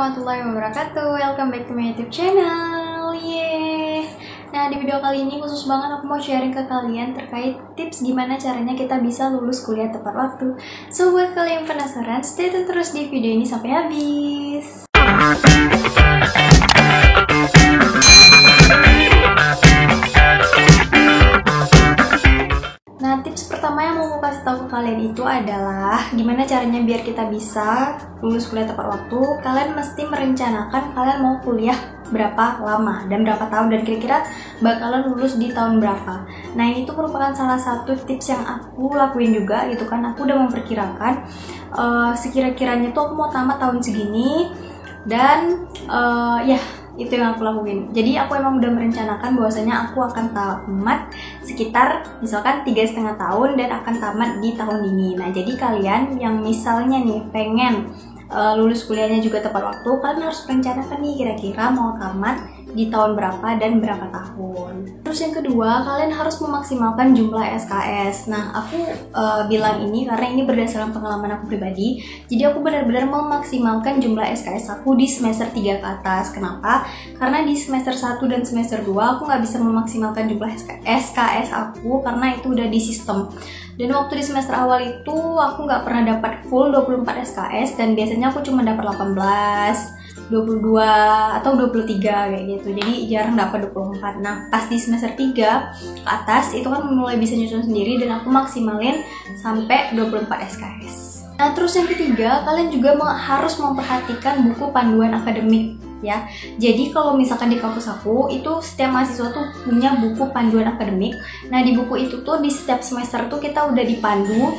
warahmatullahi wabarakatuh. Welcome back to my YouTube channel. Yeay. Nah, di video kali ini khusus banget aku mau sharing ke kalian terkait tips gimana caranya kita bisa lulus kuliah tepat waktu. So, buat kalian yang penasaran, stay tune terus di video ini sampai habis. Nah, tips pertama yang mau aku kasih tahu ke kalian itu adalah gimana caranya biar kita bisa lulus kuliah tepat waktu. Kalian mesti merencanakan kalian mau kuliah berapa lama dan berapa tahun, dan kira-kira bakalan lulus di tahun berapa. Nah, ini tuh merupakan salah satu tips yang aku lakuin juga gitu kan. Aku udah memperkirakan sekira-kiranya tuh aku mau tamat tahun segini, dan itu yang aku lakuin. Jadi aku emang udah merencanakan bahwasanya aku akan tamat sekitar misalkan 3,5 tahun dan akan tamat di tahun ini. Nah, jadi kalian yang misalnya nih pengen lulus kuliahnya juga tepat waktu, kalian harus merencanakan nih kira-kira mau tamat di tahun berapa dan berapa tahun. Terus yang kedua, kalian harus memaksimalkan jumlah SKS. Nah, aku bilang ini karena ini berdasarkan pengalaman aku pribadi. Jadi aku benar-benar memaksimalkan jumlah SKS aku di semester 3 ke atas. Kenapa? Karena di semester 1 dan semester 2 aku nggak bisa memaksimalkan jumlah SKS aku karena itu udah di sistem. Dan waktu di semester awal itu aku nggak pernah dapat full 24 SKS, dan biasanya aku cuma dapat 18, 22 atau 23 kayak gitu. Jadi jarang dapat 24. Nah, pas di semester 3 ke atas itu kan mulai bisa nyusun sendiri dan aku maksimalin sampai 24 SKS. Nah, terus yang ketiga, kalian juga harus memperhatikan buku panduan akademik ya. Jadi kalau misalkan di kampus aku itu setiap mahasiswa tuh punya buku panduan akademik. Nah, di buku itu tuh di setiap semester tuh kita udah dipandu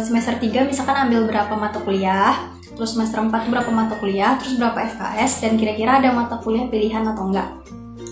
semester 3 misalkan ambil berapa mata kuliah, terus semester 4 berapa mata kuliah, terus berapa SKS, dan kira-kira ada mata kuliah pilihan atau enggak.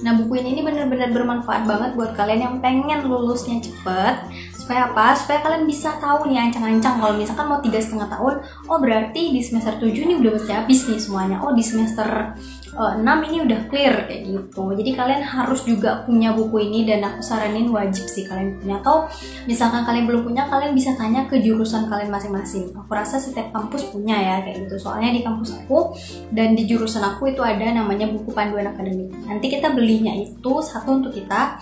Nah, buku ini benar-benar bermanfaat banget buat kalian yang pengen lulusnya cepet. Supaya apa? Supaya kalian bisa tahu nih ancang-ancang kalau misalkan mau 3,5 tahun, oh berarti di semester 7 ini udah mesti habis nih semuanya. Oh, di semester 6 ini udah clear kayak gitu. Jadi kalian harus juga punya buku ini, dan aku saranin wajib sih kalian punya. Atau misalkan kalian belum punya, kalian bisa tanya ke jurusan kalian masing-masing. Aku rasa setiap kampus punya ya kayak gitu. Soalnya di kampus aku dan di jurusan aku itu ada namanya buku panduan akademik. Nanti kita belinya itu satu untuk kita,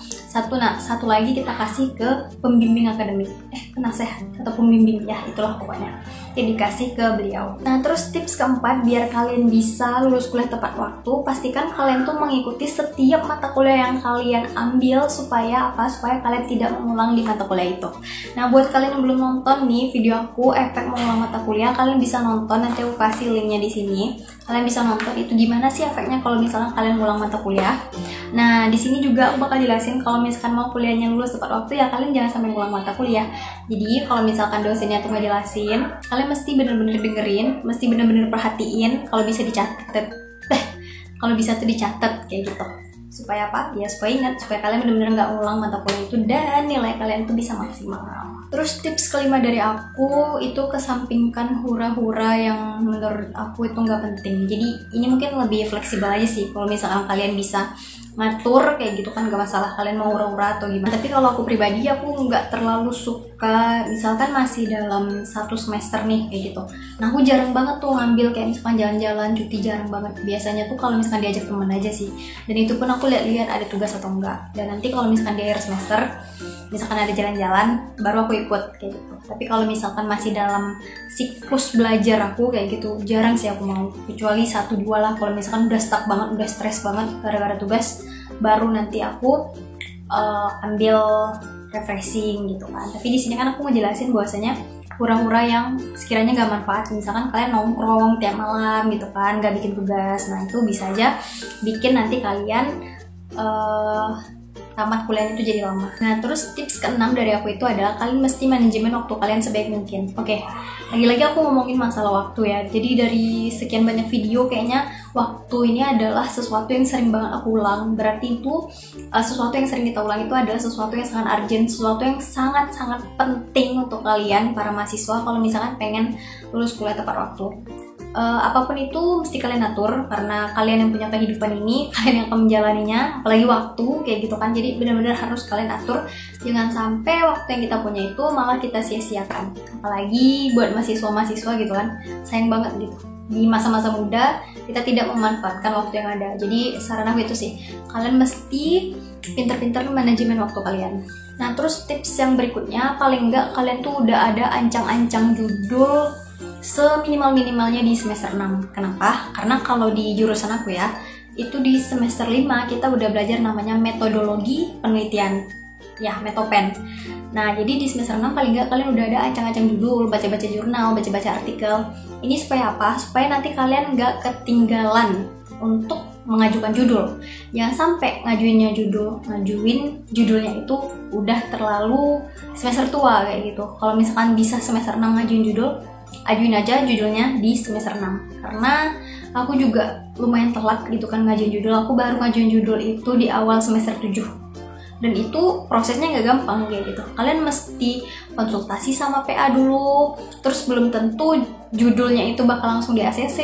satu lagi kita kasih ke pembimbing akademik, penasehat atau pembimbing ya, itulah pokoknya yang dikasih ke beliau. Nah, terus tips keempat biar kalian bisa lulus kuliah tepat waktu, pastikan kalian tuh mengikuti setiap mata kuliah yang kalian ambil. Supaya apa? Supaya kalian tidak mengulang di mata kuliah itu. Nah, buat kalian yang belum nonton nih video aku efek mengulang mata kuliah, kalian bisa nonton, nanti aku kasih linknya di sini. Kalian bisa nonton itu gimana sih efeknya kalau misalkan kalian ngulang mata kuliah. Nah, di sini juga aku bakal jelasin kalau misalkan mau kuliahnya lulus tepat waktu ya kalian jangan sampai ngulang mata kuliah. Jadi kalau misalkan dosennya tuh ngejelasin, kalian mesti bener-bener dengerin, mesti bener-bener perhatiin, kalau bisa dicatat. Kalau bisa tuh dicatat kayak gitu. Supaya apa? Ya supaya ingat, supaya kalian bener-bener nggak ngulang mata kuliah itu dan nilai kalian tuh bisa maksimal. Terus tips kelima dari aku itu kesampingkan hura-hura yang menurut aku itu nggak penting. Jadi ini mungkin lebih fleksibel aja sih. Kalau misalkan kalian bisa ngatur kayak gitu kan gak masalah kalian mau hura-hura atau gimana. Tapi kalau aku pribadi aku nggak terlalu suka, misalkan masih dalam 1 semester nih kayak gitu. Nah, aku jarang banget tuh ngambil kayak misalkan jalan-jalan, cuti jarang banget. Biasanya tuh kalau misalkan diajak temen aja sih. Dan itu pun aku lihat-lihat ada tugas atau enggak. Dan nanti kalau misalkan di akhir semester misalkan ada jalan-jalan baru aku ikut kayak gitu. Tapi kalau misalkan masih dalam siklus belajar aku kayak gitu jarang sih aku mau, kecuali 1-2 lah. Kalau misalkan udah stuck banget, udah stres banget gara-gara tugas, baru nanti aku ambil refreshing gitu kan. Tapi di sini kan aku mau jelasin bahwasanya hura-hura yang sekiranya nggak manfaat, misalkan kalian nongkrong tiap malam gitu kan, nggak bikin tugas. Nah, itu bisa aja bikin nanti kalian tamat kuliah itu jadi lama. Nah, terus tips ke-6 dari aku itu adalah kalian mesti manajemen waktu kalian sebaik mungkin. Oke, lagi-lagi aku ngomongin masalah waktu ya. Jadi dari sekian banyak video kayaknya waktu ini adalah sesuatu yang sering banget aku ulang. Berarti itu sesuatu yang sering kita ulang itu adalah sesuatu yang sangat urgent, sesuatu yang sangat-sangat penting untuk kalian para mahasiswa kalau misalkan pengen lulus kuliah tepat waktu. apapun itu mesti kalian atur, karena kalian yang punya kehidupan ini, kalian yang akan menjalaninya, apalagi waktu kayak gitu kan. Jadi benar-benar harus kalian atur, jangan sampai waktu yang kita punya itu malah kita sia-siakan. Apalagi buat mahasiswa-mahasiswa gitu kan, sayang banget gitu. Di masa-masa muda kita tidak memanfaatkan waktu yang ada. Jadi saran aku itu sih, kalian mesti pinter-pinter manajemen waktu kalian. Nah terus tips yang berikutnya, paling enggak kalian tuh udah ada ancang-ancang judul seminimal-minimalnya di semester 6. Kenapa? Karena kalau di jurusan aku ya, itu di semester 5 kita udah belajar namanya metodologi penelitian, ya metopen. Nah jadi di semester 6 paling nggak kalian udah ada ancang-ancang judul, baca-baca jurnal, baca-baca artikel. Ini supaya apa? Supaya nanti kalian nggak ketinggalan untuk mengajukan judul. Jangan sampai ngajuin judulnya itu udah terlalu semester tua kayak gitu. Kalau misalkan bisa semester 6 ngajuin judul, ajuin aja judulnya di semester 6. Karena aku juga lumayan telat gitu kan ngajuin judul. Aku baru ngajuin judul itu di awal semester 7. Dan itu prosesnya nggak gampang kayak gitu. Kalian mesti konsultasi sama PA dulu, terus belum tentu judulnya itu bakal langsung di ACC.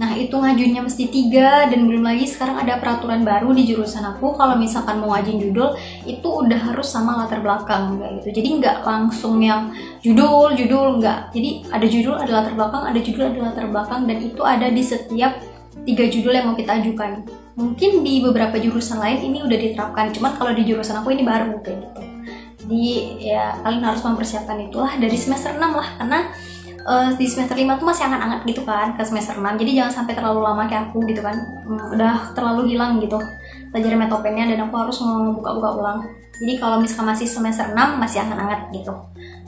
Nah itu ngajuinnya mesti 3, dan belum lagi sekarang ada peraturan baru di jurusan aku, kalau misalkan mau ngajuin judul itu udah harus sama latar belakang kayak gitu. Jadi nggak langsung yang judul nggak. Jadi ada judul, ada latar belakang, ada judul, ada latar belakang, dan itu ada di setiap 3 judul yang mau kita ajukan. Mungkin di beberapa jurusan lain ini udah diterapkan, cuman kalau di jurusan aku ini baru kayak gitu. Jadi ya kalian harus mempersiapkan itulah dari semester 6 lah, karena di semester 5 tuh masih hangat-hangat gitu kan ke semester 6. Jadi jangan sampai terlalu lama kayak aku gitu kan, udah terlalu hilang gitu belajar metopennya, dan aku harus ngebuka-buka ulang. Jadi kalau misalkan masih semester 6 masih hangat-hangat gitu,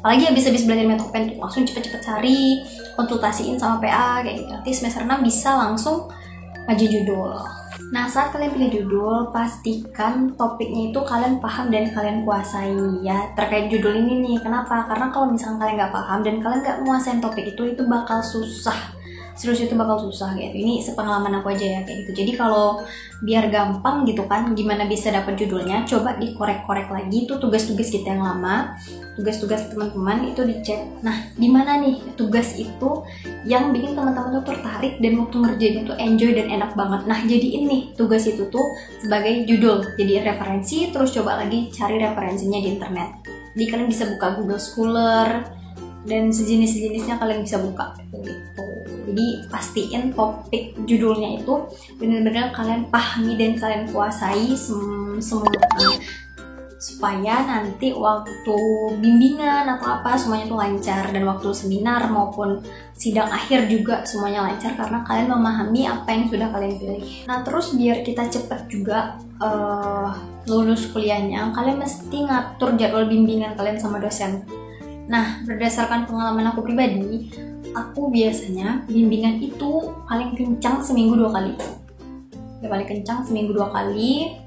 apalagi habis-habis belajar metopen langsung cepet-cepet cari, konsultasiin sama PA kayak gitu. Nanti semester 6 bisa langsung maju judul. Nah saat kalian pilih judul, pastikan topiknya itu kalian paham dan kalian kuasai ya. Terkait judul ini nih, kenapa? Karena kalau misalkan kalian nggak paham dan kalian nggak menguasai topik itu bakal susah. Serius itu bakal susah gitu. Ini sepengalaman aku aja ya kayak gitu. Jadi kalau biar gampang gitu kan, gimana bisa dapat judulnya, coba dikorek-korek lagi tuh tugas-tugas kita yang lama, tugas-tugas teman-teman itu dicek. Nah, di mana nih tugas itu yang bikin teman-teman tuh tertarik dan waktu ngerjainnya tuh enjoy dan enak banget. Nah, jadi ini tugas itu tuh sebagai judul, jadi referensi, terus coba lagi cari referensinya di internet. Jadi kalian bisa buka Google Scholar dan sejenis-sejenisnya kalian bisa buka gitu. Jadi pastiin topik judulnya itu benar-benar kalian pahami dan kalian kuasai semuanya, supaya nanti waktu bimbingan atau apa semuanya tuh lancar, dan waktu seminar maupun sidang akhir juga semuanya lancar karena kalian memahami apa yang sudah kalian pilih. Nah terus biar kita cepet juga lulus kuliahnya, kalian mesti ngatur jadwal bimbingan kalian sama dosen. Nah berdasarkan pengalaman aku pribadi, aku biasanya bimbingan itu paling kencang seminggu 2 kali. Ya paling kencang seminggu 2 kali.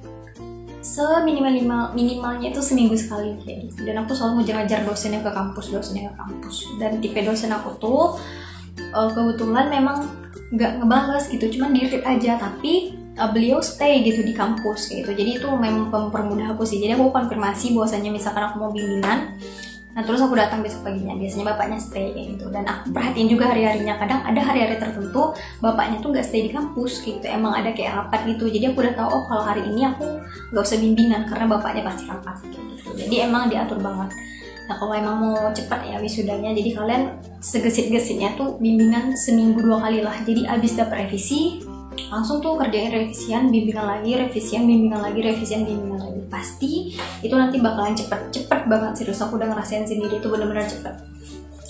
Minimalnya itu seminggu sekali kayak gitu. Dan aku selalu ngejar-ngejar dosennya ke kampus. Dan tipe dosen aku tuh kebetulan memang nggak ngebales gitu, cuman di-read aja, tapi beliau stay gitu di kampus kayak gitu. Jadi itu memang mempermudah aku sih. Jadi aku konfirmasi bahwasanya misalkan aku mau bimbingan, nah terus aku datang besok paginya, biasanya bapaknya stay kayak gitu. Dan aku perhatiin juga hari-harinya, kadang ada hari-hari tertentu bapaknya tuh nggak stay di kampus gitu, emang ada kayak rapat gitu. Jadi aku udah tahu, oh kalau hari ini aku nggak usah bimbingan karena bapaknya pasti rapat kayak gitu. Jadi emang diatur banget. Nah kalau emang mau cepat ya wisudanya, jadi kalian segesit-gesitnya tuh bimbingan seminggu 2 kali lah. Jadi abis dapet revisi langsung tuh kerjain revisian, bimbingan lagi, revisian, bimbingan lagi, revisian, bimbingan lagi. Pasti itu nanti bakalan cepet banget, serius aku udah ngerasain sendiri, itu bener-bener cepet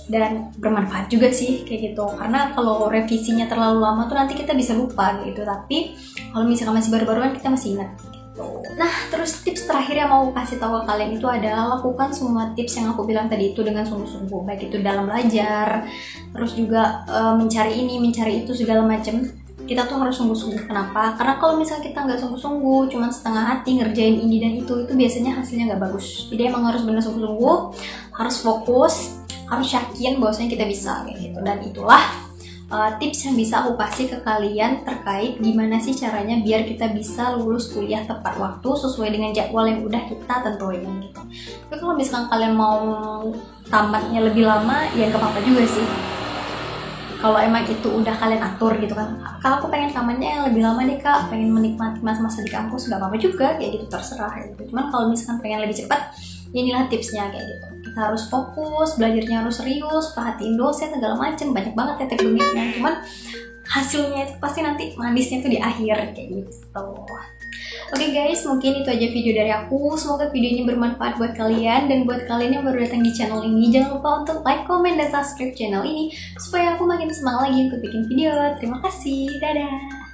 dan bermanfaat juga sih kayak gitu. Karena kalau revisinya terlalu lama tuh nanti kita bisa lupa gitu, tapi kalau misalkan masih baru-baruan kita masih ingat gitu. Nah terus tips terakhir yang mau kasih tahu ke kalian itu adalah lakukan semua tips yang aku bilang tadi itu dengan sungguh-sungguh, baik itu dalam belajar, terus juga mencari ini, mencari itu segala macam. Kita tuh harus sungguh-sungguh. Kenapa? Karena kalau misalnya kita nggak sungguh-sungguh, cuma setengah hati ngerjain ini dan itu biasanya hasilnya nggak bagus. Jadi emang harus benar sungguh-sungguh, harus fokus, harus yakin bahwasanya kita bisa kayak gitu. Dan itulah tips yang bisa aku kasih ke kalian terkait gimana sih caranya biar kita bisa lulus kuliah tepat waktu sesuai dengan jadwal yang udah kita tentuin gitu. Tapi kalau misalkan kalian mau tamatnya lebih lama, ya nggak apa-apa juga sih. kalau emang itu udah kalian atur gitu kan, kalau aku pengen kamarnya yang lebih lama deh kak, pengen menikmati masa-masa di kampus, nggak apa-apa juga kayak gitu, terserah gitu. Cuman kalau misalkan pengen lebih cepat, ya inilah tipsnya kayak gitu. Kita harus fokus, belajarnya harus serius, perhatiin dosen segala macem, banyak banget ya tekniknya. Cuman hasilnya itu pasti nanti manisnya tuh di akhir kayak gitu. Oke guys, mungkin itu aja video dari aku. Semoga video ini bermanfaat buat kalian. Dan buat kalian yang baru datang di channel ini, jangan lupa untuk like, comment, dan subscribe channel ini supaya aku makin semangat lagi untuk bikin video. Terima kasih, dadah.